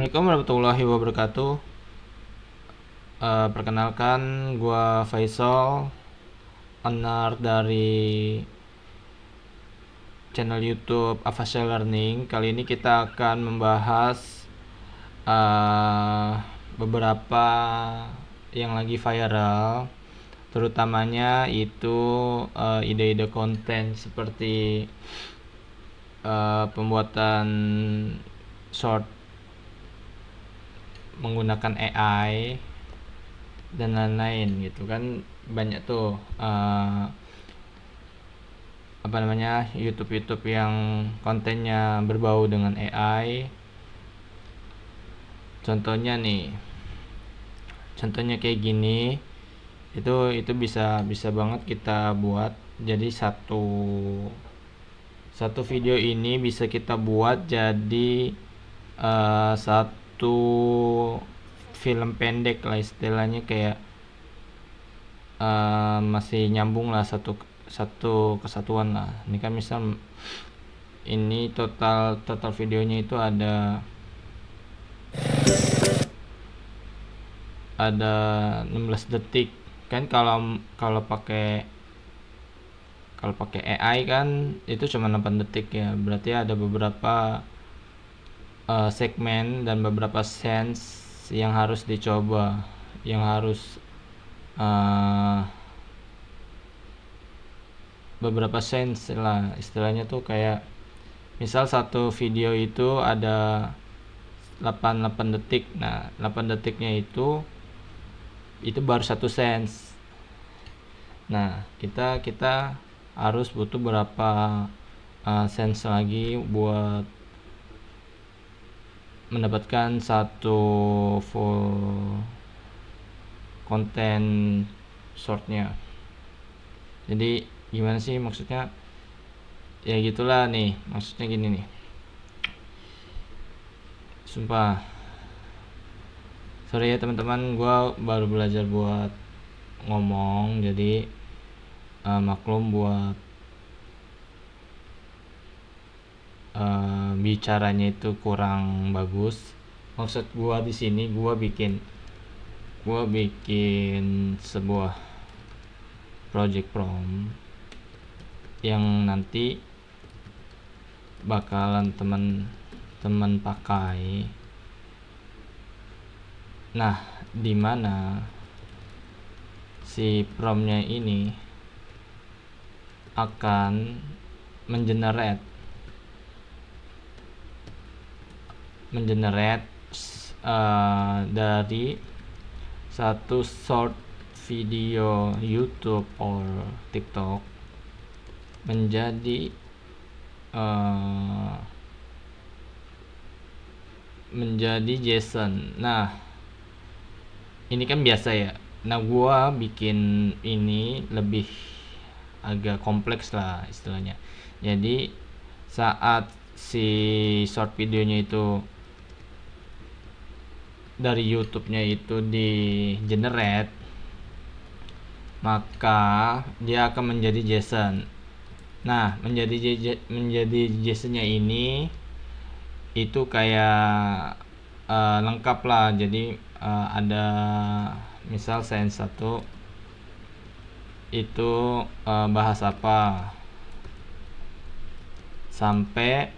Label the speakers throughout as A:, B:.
A: Assalamualaikum warahmatullahi wabarakatuh. Perkenalkan, gua Faisal, owner dari channel YouTube Avasya Learning. Kali ini kita akan membahas beberapa yang lagi viral, terutamanya itu ide-ide konten seperti pembuatan short menggunakan AI dan lain-lain gitu kan. Banyak tuh YouTube yang kontennya berbau dengan AI. Contohnya kayak gini, itu bisa banget kita buat. Jadi satu video ini bisa kita buat jadi satu film pendek lah istilahnya, kayak masih nyambung lah, satu kesatuan lah. Ini kan misal ini total videonya itu ada 16 detik kan. Kalau pakai AI kan itu cuma 8 detik ya. Berarti ada beberapa segmen dan beberapa sense yang harus dicoba, yang harus beberapa sense lah istilahnya tuh. Kayak misal satu video itu ada 8 detik. Nah, 8 detiknya itu baru satu sense. Nah, kita harus butuh berapa sense lagi buat mendapatkan satu full konten shortnya. Jadi gimana sih maksudnya? Ya gitulah nih, maksudnya gini nih. Sumpah, sorry ya teman-teman, gue baru belajar buat ngomong, jadi maklum buat bicaranya itu kurang bagus. Maksud gue di sini, gue bikin sebuah project prompt yang nanti bakalan teman-teman pakai. Nah, dimana si promptnya ini akan mengenerate dari satu short video YouTube or TikTok menjadi JSON. Nah, ini kan biasa ya. Nah, gua bikin ini lebih agak kompleks lah istilahnya. Jadi saat si short videonya itu dari YouTube-nya itu di generate, maka dia akan menjadi JSON. Nah, menjadi JSON-nya ini itu kayak lengkap lah. Jadi ada misal sense 1 itu bahas apa sampai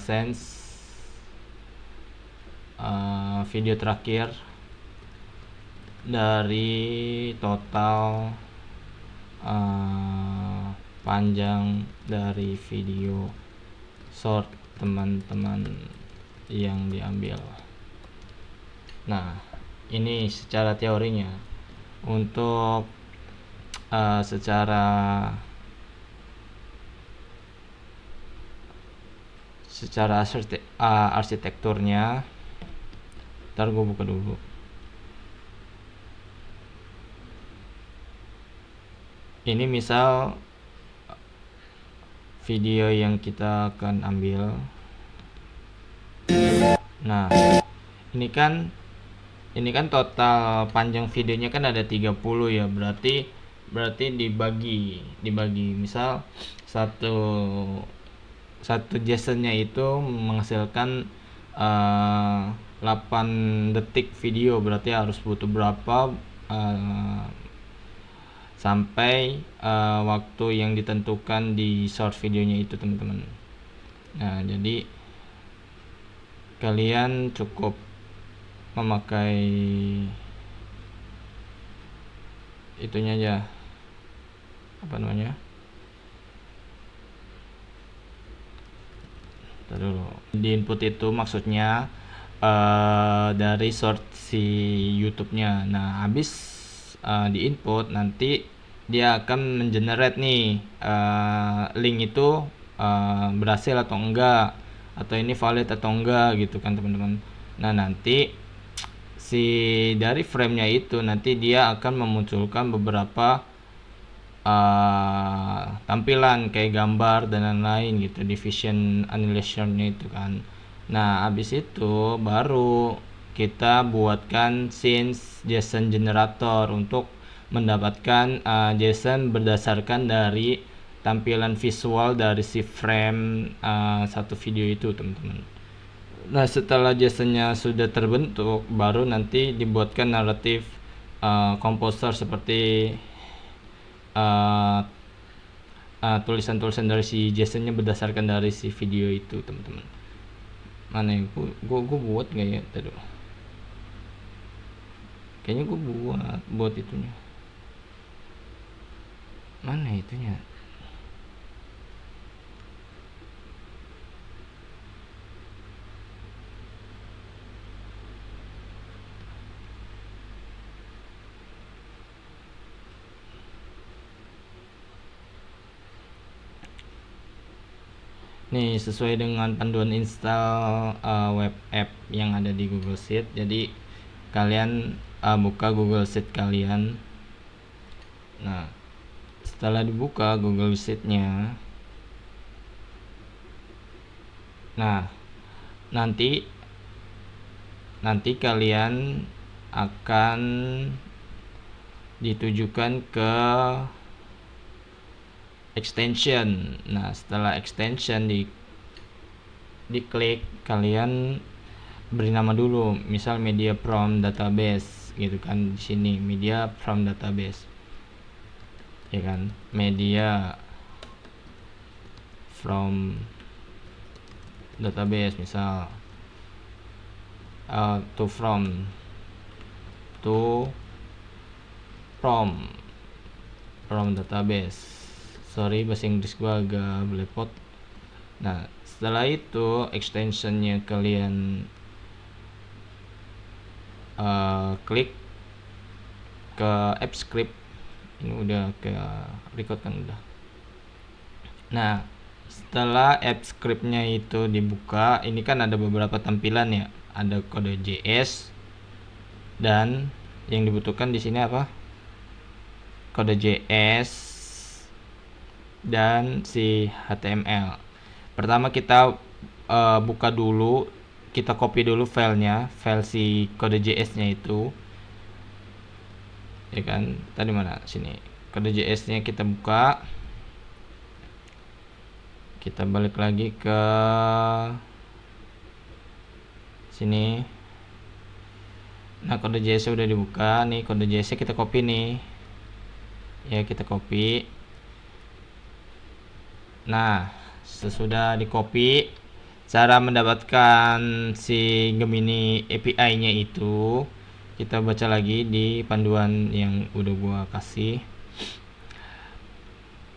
A: sense video terakhir dari total panjang dari video short teman-teman yang diambil. Nah, ini secara teorinya. Untuk secara arsitekturnya, ntar gue buka dulu. Ini misal video yang kita akan ambil. Nah, ini kan total panjang videonya kan ada 30 ya. Berarti dibagi misal satu JSON-nya itu menghasilkan 8 detik video, berarti harus butuh berapa sampai waktu yang ditentukan di short videonya itu, teman-teman. Nah, jadi kalian cukup memakai itunya aja, apa namanya, dulu di input itu maksudnya dari short si YouTube-nya. Nah, habis di input nanti dia akan mengenerate nih link itu berhasil atau enggak, atau ini valid atau enggak gitu kan, teman-teman. Nah, nanti si dari frame-nya itu nanti dia akan memunculkan beberapa tampilan kayak gambar dan lain-lain gitu di vision animation-nya itu kan. Nah, habis itu baru kita buatkan scenes JSON generator untuk mendapatkan JSON berdasarkan dari tampilan visual dari si frame satu video itu, teman-teman. Nah, setelah JSON-nya sudah terbentuk, baru nanti dibuatkan naratif komposer seperti tulisan-tulisan dari si JSON-nya berdasarkan dari si video itu, teman-teman. Mana ya? Gue buat nggak ya tadi? Kayaknya gue buat itunya. Mana itunya? Nih, sesuai dengan panduan install web app yang ada di Google Sheet. Jadi kalian buka Google Sheet kalian. Nah, setelah dibuka Google Sheet-nya, nah nanti kalian akan ditujukan ke extension. Nah, setelah extension diklik, kalian beri nama dulu, misal media from database gitu kan. Di sini media from database, ya kan, media from database, misal to from database. Sorry, bahasa Inggris gua agak belepot. Nah, setelah itu extensionnya kalian klik ke app script. Ini udah ke record kan, udah. Nah, setelah app scriptnya itu dibuka, ini kan ada beberapa tampilan ya, ada kode JS, dan yang dibutuhkan di sini apa, kode JS dan si HTML. Pertama kita buka dulu, kita copy dulu filenya, file si kode JS-nya itu, ya kan. Tadi mana, sini kode JS-nya kita buka, kita balik lagi ke sini. Nah, kode JS udah dibuka nih, kode JS kita copy nih, ya, kita copy. Nah, sesudah di copy, cara mendapatkan si Gemini API-nya itu kita baca lagi di panduan yang udah gua kasih.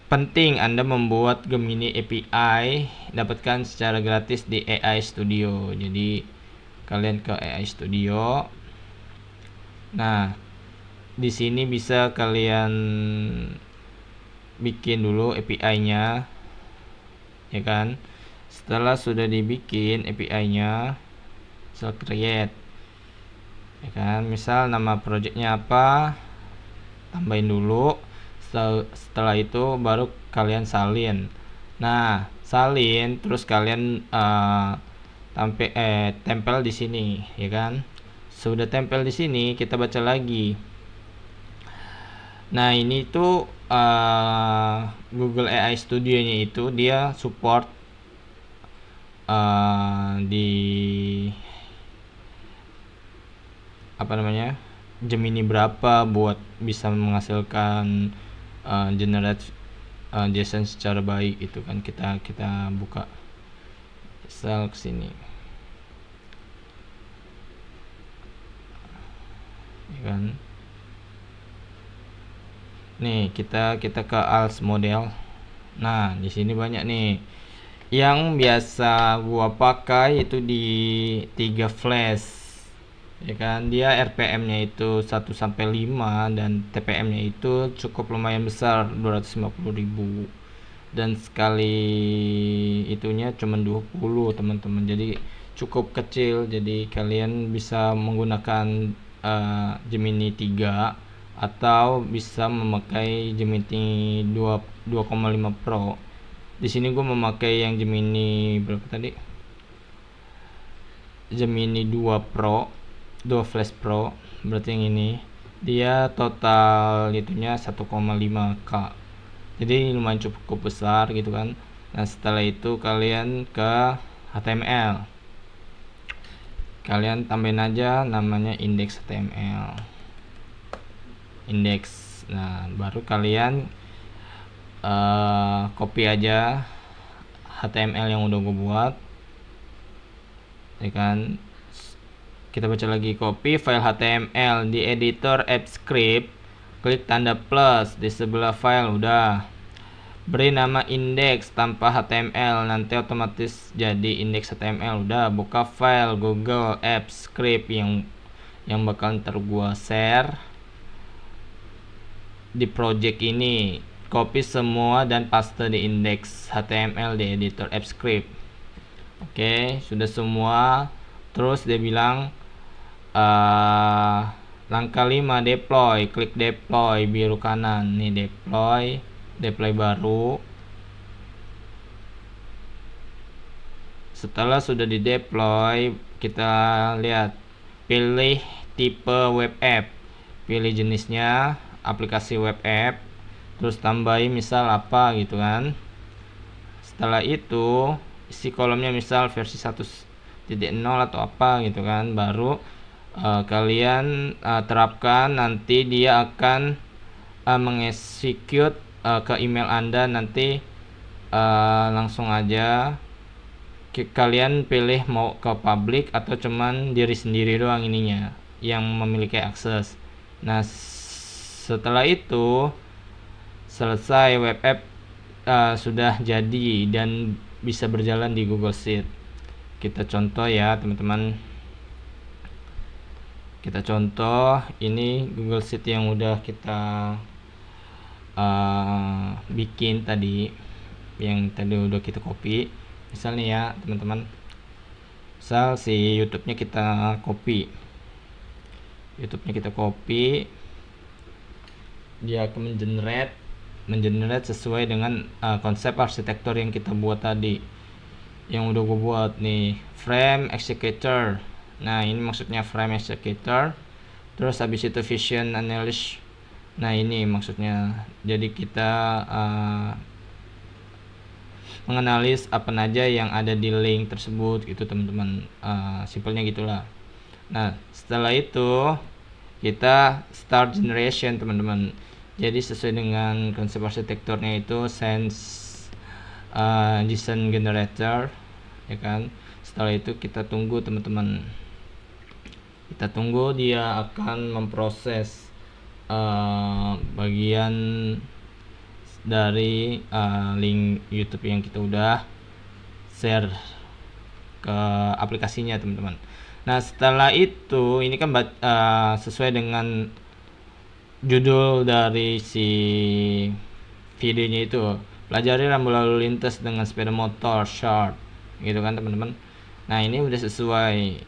A: Penting Anda membuat Gemini API dapatkan secara gratis di AI Studio. Jadi kalian ke AI Studio. Nah, di sini bisa kalian bikin dulu API-nya, ya kan. Setelah sudah dibikin API-nya, misal create, ya kan, misal nama projectnya apa, tambahin dulu. Setelah itu baru kalian salin. Nah, salin terus kalian tempel di sini, ya kan. Sudah tempel di sini, kita baca lagi. Nah, ini tuh Google AI Studio-nya itu dia support di apa namanya, Gemini berapa buat bisa menghasilkan generate JSON secara baik itu kan. Kita buka misal kesini ya kan. Nih kita ke ALS model. Nah di sini banyak nih. Yang biasa gua pakai itu di 3 flash ya kan. Dia RPM-nya itu 1 sampai 5 dan TPM-nya itu cukup lumayan besar, 250.000. Dan sekali itunya cuma 20 teman-teman. Jadi cukup kecil. Jadi kalian bisa menggunakan Gemini 3 atau bisa memakai Gemini 2,5 Pro. Di sini gue memakai yang Gemini berapa tadi? Gemini 2 Pro, 2 Flash Pro. Berarti yang ini dia total itunya 1,5K. Jadi lumayan cukup besar gitu kan. Nah setelah itu kalian ke HTML. Kalian tambahin aja namanya index HTML. Index. Nah baru kalian copy aja HTML yang udah gue buat ya kan. Kita baca lagi, copy file HTML di editor AppScript, klik tanda plus di sebelah file, udah beri nama index tanpa HTML, nanti otomatis jadi index HTML. Udah buka file Google AppScript yang bakal ntar gua share di project ini. Copy semua dan paste di index HTML di editor AppScript. Oke, sudah semua. Terus dia bilang langkah 5 deploy, klik deploy biru kanan nih, deploy baru. Setelah sudah di deploy, kita lihat pilih tipe web app, pilih jenisnya aplikasi web app, terus tambahin misal apa gitu kan. Setelah itu isi kolomnya misal versi 1.0 atau apa gitu kan. Baru kalian terapkan, nanti dia akan mengexecute ke email Anda. Nanti langsung aja kalian pilih mau ke public atau cuman diri sendiri doang ininya yang memiliki akses. Nah setelah itu selesai, web app sudah jadi dan bisa berjalan di Google Sheet. Kita contoh ya teman-teman, kita contoh ini Google Sheet yang udah kita bikin tadi, yang tadi udah kita copy. Misalnya ya teman-teman, misal si YouTube-nya kita copy, dia akan mengenerate sesuai dengan konsep arsitektur yang kita buat tadi, yang udah gue buat nih, frame executor. Nah ini maksudnya frame executor. Terus habis itu vision analysis. Nah ini maksudnya, jadi kita menganalisis apa aja yang ada di link tersebut gitu teman-teman. Simpelnya gitulah. Nah setelah itu kita start generation teman-teman. Jadi sesuai dengan konsep arsitekturnya itu sense JSON generator ya kan. Setelah itu kita tunggu teman-teman, kita tunggu dia akan memproses bagian dari link YouTube yang kita udah share ke aplikasinya teman-teman. Nah setelah itu ini kan sesuai dengan judul dari si videonya itu, pelajari rambu lalu lintas dengan sepeda motor short gitu kan teman-teman. Nah ini udah sesuai,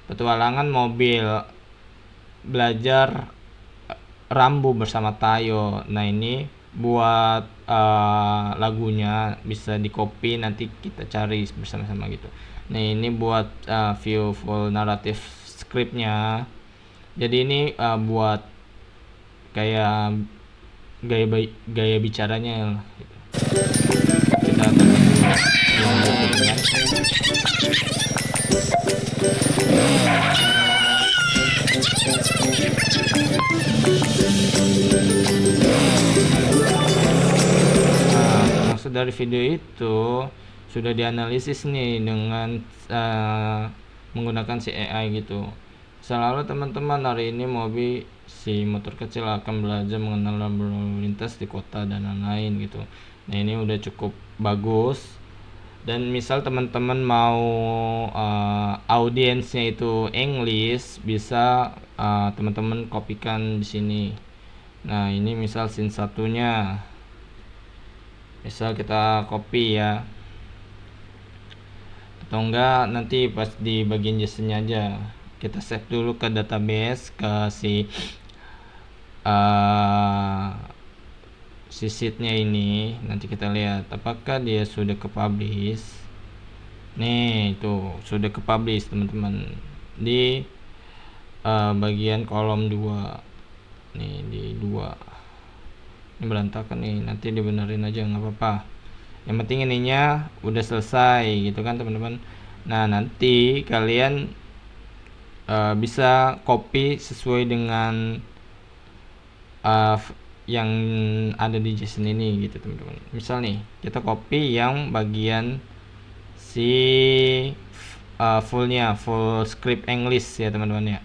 A: petualangan mobil, belajar rambu bersama Tayo. Nah ini buat lagunya bisa di copy, nanti kita cari bersama-sama gitu. Nah ini buat view full narrative scriptnya. Jadi ini buat kayak gaya bicaranya gitu. Kita tunggu dari video itu sudah dianalisis nih dengan menggunakan si AI gitu. Selalu teman-teman, hari ini Mobi si motor kecil akan belajar mengenal lalu lintas di kota dan lain-lain gitu. Nah, ini udah cukup bagus. Dan misal teman-teman mau audiensnya itu English, bisa teman-teman kopikan di sini. Nah, ini misal scene satunya, misal kita copy ya, atau enggak nanti pas di bagian JSON-nya aja kita save dulu ke database, ke si sheetnya ini. Nanti kita lihat apakah dia sudah ke publish. Nih, itu sudah ke publish teman-teman di bagian kolom 2 nih, di 2. Ini berantakan nih, nanti dibenerin aja nggak apa-apa, yang penting ininya udah selesai gitu kan teman-teman. Nah, nanti kalian bisa copy sesuai dengan yang ada di JSON ini gitu teman-teman. Misal nih kita copy yang bagian si fullnya, full script English ya teman-teman ya.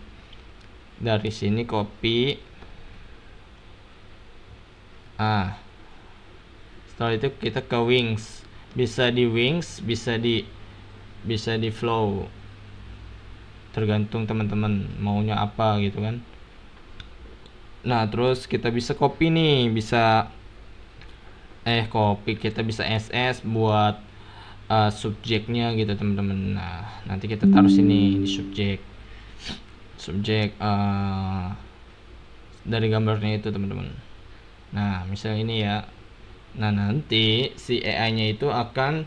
A: Dari sini copy. Setelah itu kita ke Wings. Bisa di Wings, bisa di Flow, tergantung teman-teman maunya apa gitu kan. Nah, terus kita bisa copy nih, bisa kita bisa SS buat subjeknya gitu teman-teman. Nah, nanti kita taruh sini di subjek dari gambarnya itu teman-teman. Nah, misalnya ini ya. Nah, nanti si AI-nya itu akan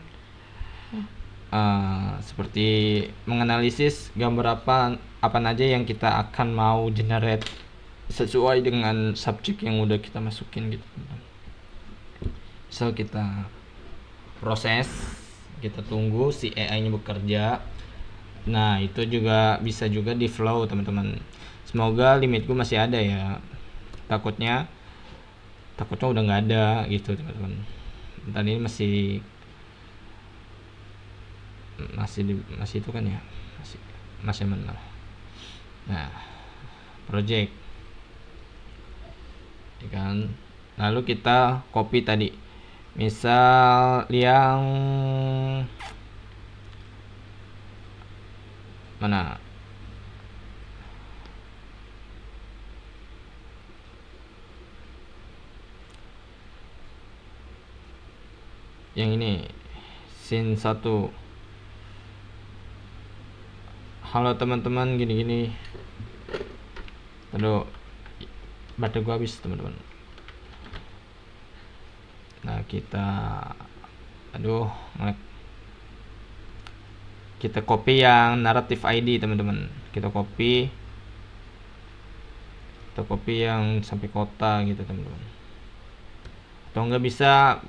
A: seperti menganalisis gambar apa aja yang kita akan mau generate sesuai dengan subjek yang udah kita masukin gitu. So, kita proses, kita tunggu si AI-nya bekerja. Nah, itu juga bisa juga di flow teman-teman. Semoga limitku masih ada ya. Takutnya udah nggak ada gitu teman-teman. Tadi masih itu kan ya, masih benar. Nah, project ya kan. Lalu kita copy tadi, misal yang mana, yang ini scene 1. Halo teman-teman, gini. Aduh, baterai gua habis teman-teman. Nah, kita copy yang narrative ID teman-teman. Kita copy yang sampai kota gitu teman-teman. Atau enggak bisa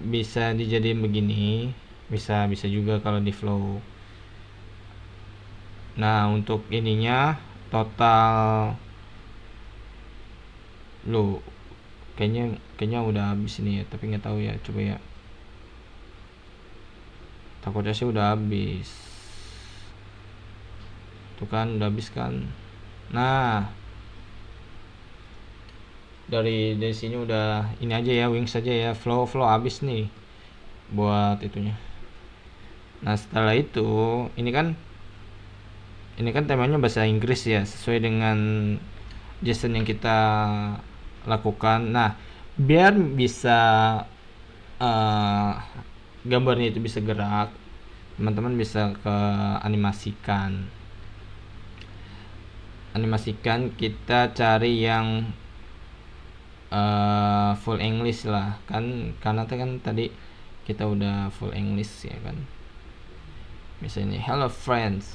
A: dijadiin begini, bisa juga kalau di flow. Nah, untuk ininya total kayaknya udah habis ini ya, tapi nggak tahu ya, coba ya. Takutnya sih udah habis. Tuh kan udah habis kan. Nah, dari sini udah ini aja ya, Wings aja ya, flow habis nih buat itunya. Nah, setelah itu ini kan temanya bahasa Inggris ya, sesuai dengan JSON yang kita lakukan. Nah, biar bisa gambarnya itu bisa gerak, teman-teman bisa ke animasikan, kita cari yang full English lah kan, karena tadi kita udah full English ya kan. Misalnya hello friends,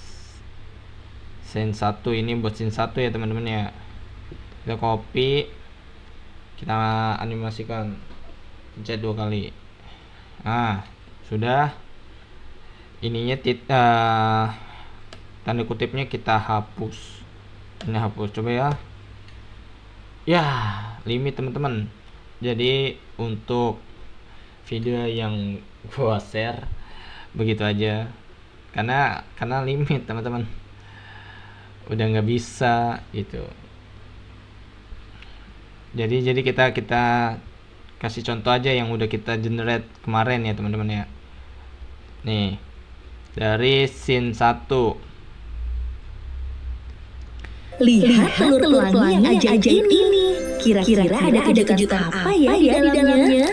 A: scene 1 ini buat scene 1 ya teman-teman ya. Kita copy, kita animasikan, pencet 2 kali. Nah, sudah. Ininya tanda kutipnya kita hapus. Ini hapus, coba ya. Ya, limit teman-teman. Jadi untuk video yang gua share begitu aja, karena limit teman-teman, udah nggak bisa gitu. Jadi kita kita kasih contoh aja yang udah kita generate kemarin ya teman-teman ya. Nih, dari scene 1.
B: Lihat telur pelangi yang ajaib ini. Kira-kira ada kejutan apa ya di dalamnya?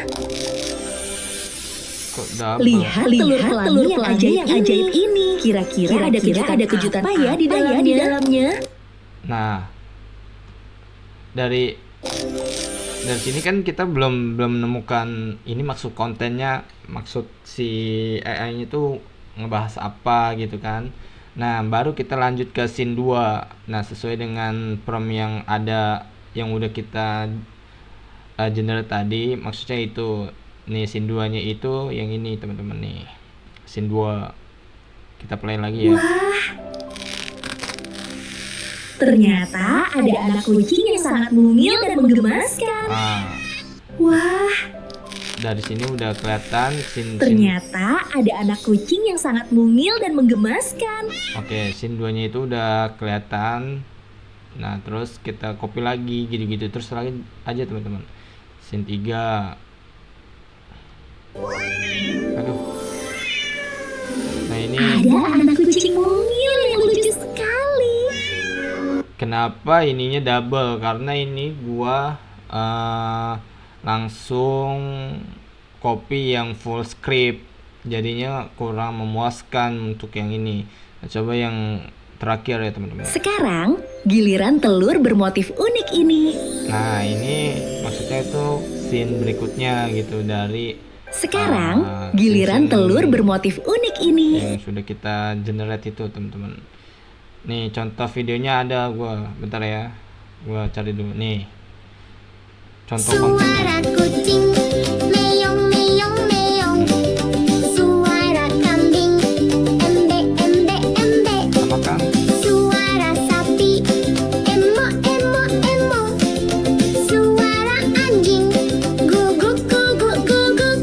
A: Kok double?
B: Lihat telur pelangi yang ajaib ini. Kira-kira ada kejutan apa ya di dalamnya?
A: Nah, dari sini kan kita belum menemukan ini maksud kontennya, maksud si AI-nya itu ngebahas apa gitu kan. Nah, baru kita lanjut ke scene 2. Nah, sesuai dengan prompt yang ada yang udah kita generate tadi, maksudnya itu nih scene 2-nya itu yang ini teman-teman nih. Scene 2. Kita play lagi ya.
B: Wah, ternyata ada anak kucing yang sangat mungil dan menggemaskan. Wah,
A: dari sini udah kelihatan scene.
B: Ternyata ada anak kucing yang sangat mungil dan menggemaskan.
A: Oke, scene 2-nya itu udah kelihatan. Nah, terus kita copy lagi gitu-gitu terus lagi aja teman-teman. Scene 3. Aduh. Nah, ini
B: Ada anak kucing mungil yang lucu sekali.
A: kenapa ininya double? Karena ini gua langsung copy yang full script, jadinya kurang memuaskan untuk yang ini. Nah, coba yang terakhir ya teman-teman.
B: Sekarang giliran telur bermotif unik ini.
A: Nah, ini maksudnya itu scene berikutnya gitu dari
B: Sekarang giliran telur bermotif unik ini.
A: yang sudah kita generate itu teman-teman. Nih contoh videonya ada, bentar ya, gua cari dulu nih contoh
C: Suara kucing meong meong meong, suara kambing embe embe embe,
A: sama kan.
C: suara sapi emo emo emo, suara anjing guguk guguk guguk.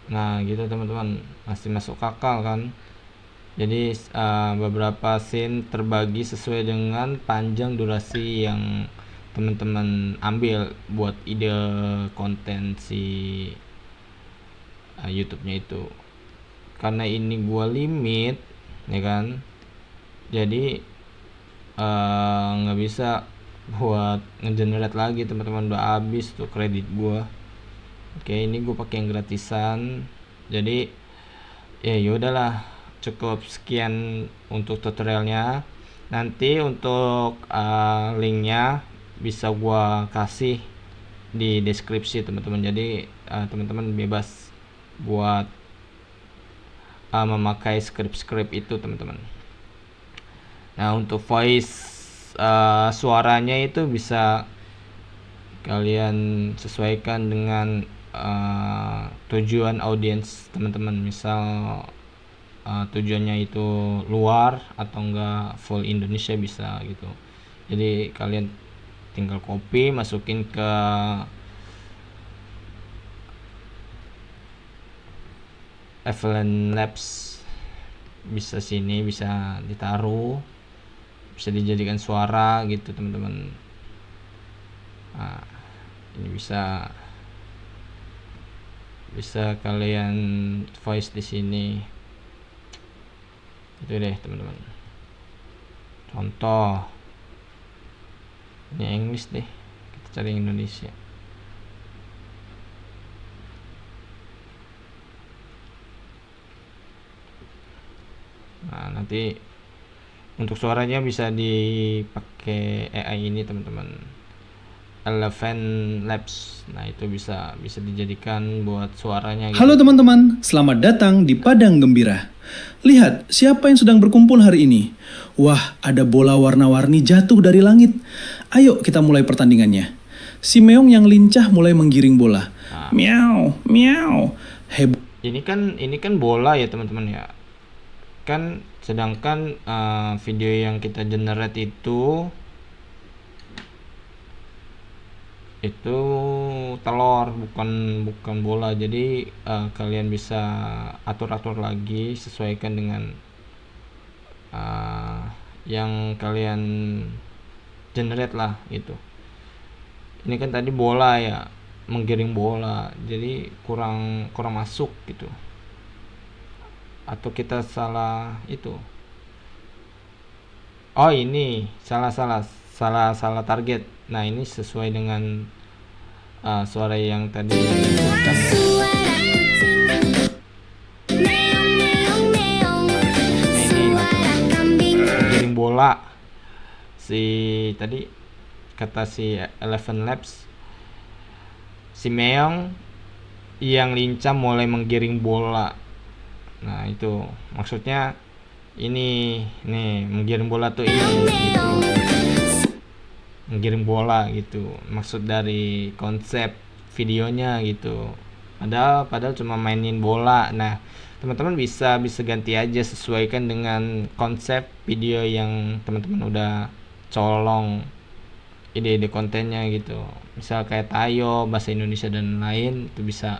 A: Nah gitu teman-teman, masih masuk akal kan. Jadi beberapa scene terbagi sesuai dengan panjang durasi yang teman-teman ambil buat ide konten si YouTube-nya itu. Karena ini gua limit ya kan, jadi nggak bisa buat ngegenerate lagi teman-teman, udah habis tuh kredit gua. Oke, ini gue pakai yang gratisan, jadi ya yaudahlah, cukup sekian untuk tutorialnya. Nanti untuk linknya bisa gua kasih di deskripsi teman-teman, jadi teman-teman bebas buat memakai script itu teman-teman. Nah, untuk voice suaranya itu bisa kalian sesuaikan dengan tujuan audiens teman-teman. Misal tujuannya itu luar atau enggak full Indonesia bisa gitu. Jadi kalian tinggal copy, masukin ke Evelyn Labs, bisa sini, bisa ditaruh, bisa dijadikan suara gitu teman-teman. Nah, ini bisa kalian voice di sini. Itu deh teman-teman. Contoh ini English deh, kita cari Indonesia. Nah, nanti untuk suaranya bisa dipakai AI ini teman-teman, Eleven Labs. Nah, itu bisa dijadikan buat suaranya gitu.
D: Halo teman-teman, selamat datang di Padang Gembira. Lihat, siapa yang sedang berkumpul hari ini? Wah, ada bola warna-warni jatuh dari langit. Ayo kita mulai pertandingannya. Si Meong yang lincah mulai menggiring bola. Miau, miau.
A: Ini kan bola ya teman-teman ya. Kan sedangkan video yang kita generate itu telur, bukan bola. Jadi kalian bisa atur lagi, sesuaikan dengan yang kalian generate lah gitu. Ini kan tadi bola ya, menggiring bola, jadi kurang masuk gitu, atau kita salah itu. Oh, ini salah target. Nah, ini sesuai dengan suara yang tadi disebutkan.
C: Suara kucing meong meong meong. Suara kambing
A: Menggiring bola, tadi kata si Eleven Labs, si Meong yang lincah mulai menggiring bola. Nah, itu maksudnya ini nih, menggiring bola tuh ini gitu. Menggiring bola gitu maksud dari konsep videonya gitu. Padahal cuma mainin bola. Nah, teman-teman bisa ganti aja, sesuaikan dengan konsep video yang teman-teman udah colong ide-ide kontennya gitu. Misal kayak Tayo, bahasa Indonesia dan lain itu bisa.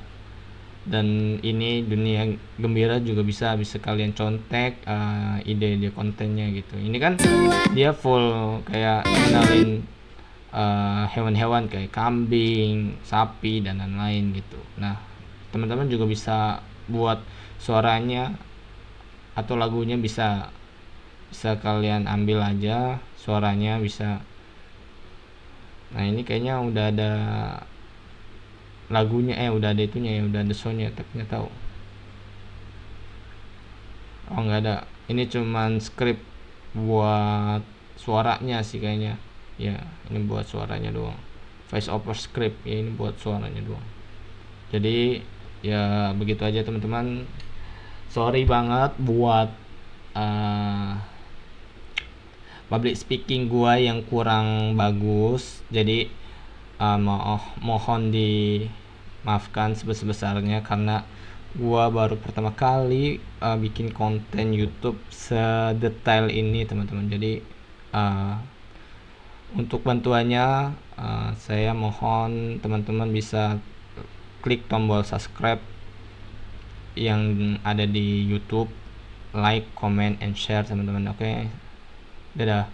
A: Dan ini dunia gembira juga bisa kalian contek ide-ide kontennya gitu. Ini kan dia full kayak kenalin hewan-hewan kayak kambing, sapi dan lain-lain gitu. Nah, teman-teman juga bisa buat suaranya atau lagunya bisa kalian ambil aja suaranya bisa. Nah, ini kayaknya udah ada lagunya, udah ada itunya ya, udah ada soundnya, tapi nggak tahu. Oh, nggak ada. Ini cuman script buat suaranya sih kayaknya. Ya, ini buat suaranya doang. Voice over script ya, ini buat suaranya doang. Jadi ya begitu aja teman-teman. Sorry banget buat public speaking gua yang kurang bagus. Jadi mohon dimaafkan sebesar-besarnya karena gua baru pertama kali bikin konten YouTube sedetail ini teman-teman. Jadi untuk bantuannya saya mohon teman-teman bisa klik tombol subscribe yang ada di YouTube, like, comment, and share teman-teman. Oke. Dadah.